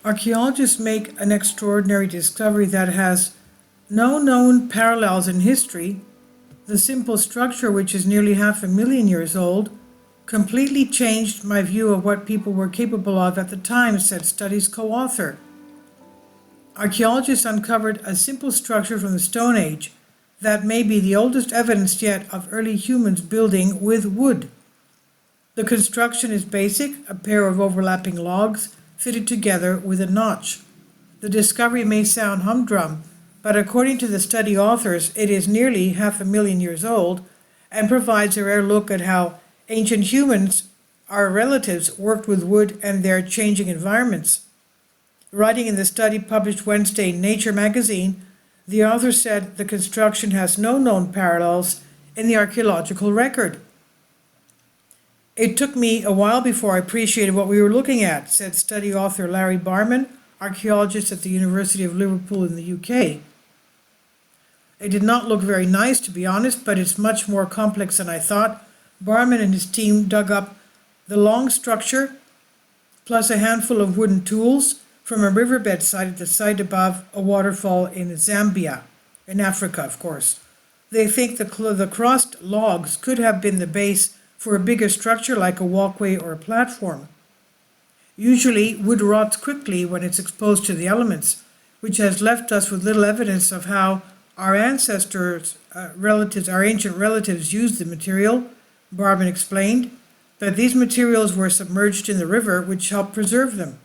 Archaeologists make an extraordinary discovery that has no known parallels in history. The simple structure, which is nearly 500,000 years old, completely changed my view of what people were capable of at the time, said study's co-author. Archaeologists uncovered a simple structure from the Stone Age that may be the oldest evidence yet of early humans building with wood. The construction is basic, a pair of overlapping logs fitted together with a notch. The discovery may sound humdrum, but according to the study authors, it is nearly 500,000 years old and provides a rare look at how ancient humans, our relatives, worked with wood and their changing environments. Writing in the study published Wednesday in Nature magazine, the author said the construction has no known parallels in the archaeological record. It took me a while before I appreciated what we were looking at, said study author Larry Barham, archaeologist at the University of Liverpool in the UK. It did not look very nice, to be honest, but it's much more complex than I thought. Barham and his team dug up the long structure, plus a handful of wooden tools, from a riverbed site at the site above a waterfall in Zambia, in Africa, of course. They think the crossed logs could have been the base for a bigger structure like a walkway or a platform. Usually, wood rots quickly when it's exposed to the elements, which has left us with little evidence of how our ancestors, our ancient relatives used the material. Barham explained that these materials were submerged in the river, which helped preserve them.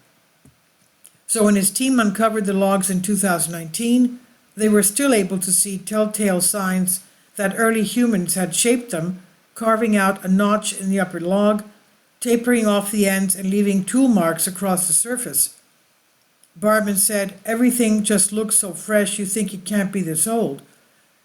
So when his team uncovered the logs in 2019, they were still able to see telltale signs that early humans had shaped them, carving out a notch in the upper log, tapering off the ends and leaving tool marks across the surface. Barham said, "Everything just looks so fresh you think it can't be this old."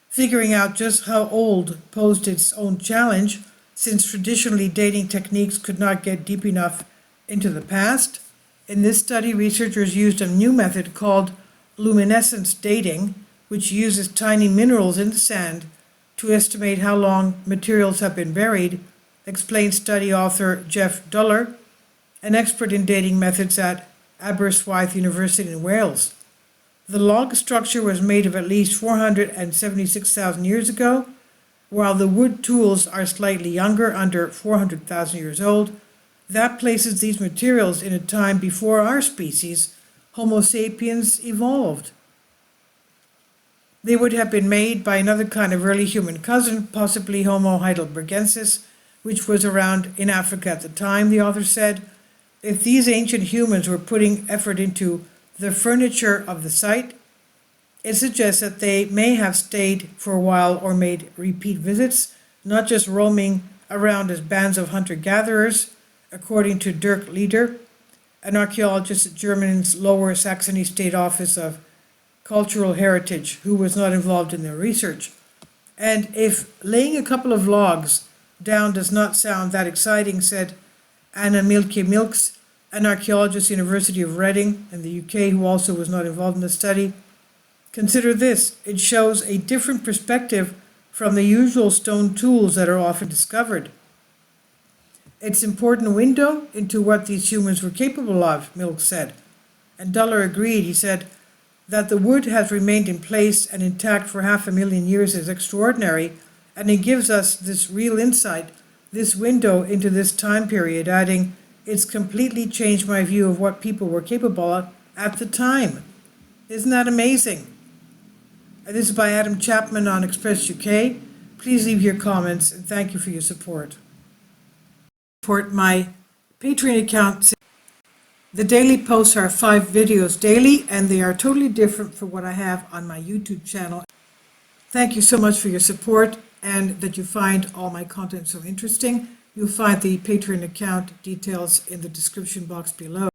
Figuring out just how old posed its own challenge, since traditionally dating techniques could not get deep enough into the past. In this study, researchers used a new method called luminescence dating, which uses tiny minerals in the sand to estimate how long materials have been buried, explained study author Jeff Duller, an expert in dating methods at Aberystwyth University in Wales. The log structure was made of at least 476,000 years ago, while the wood tools are slightly younger, under 400,000 years old. That places these materials in a time before our species, Homo sapiens, evolved. They would have been made by another kind of early human cousin, possibly Homo heidelbergensis, which was around in Africa at the time, the author said. If these ancient humans were putting effort into the furniture of the site, it suggests that they may have stayed for a while or made repeat visits, not just roaming around as bands of hunter-gatherers, according to Dirk Lieder, an archaeologist at Germany's Lower Saxony State Office of Cultural Heritage, who was not involved in their research. And if laying a couple of logs down does not sound that exciting, said Anna Milke-Milks, an archaeologist at the University of Reading in the UK, who also was not involved in the study, consider this: it shows a different perspective from the usual stone tools that are often discovered. It's an important window into what these humans were capable of, Milk said. And Duller agreed. He said that the wood has remained in place and intact for 500,000 years is extraordinary, and it gives us this real insight, this window into this time period, adding, "It's completely changed my view of what people were capable of at the time." Isn't that amazing? This is by Adam Chapman on Express UK. Please leave your comments, and thank you for your support. Support my Patreon account. The daily posts are 5 videos daily, and they are totally different from what I have on my YouTube channel. Thank you so much for your support, and that you find all my content so interesting. You'll find the Patreon account details in the description box below.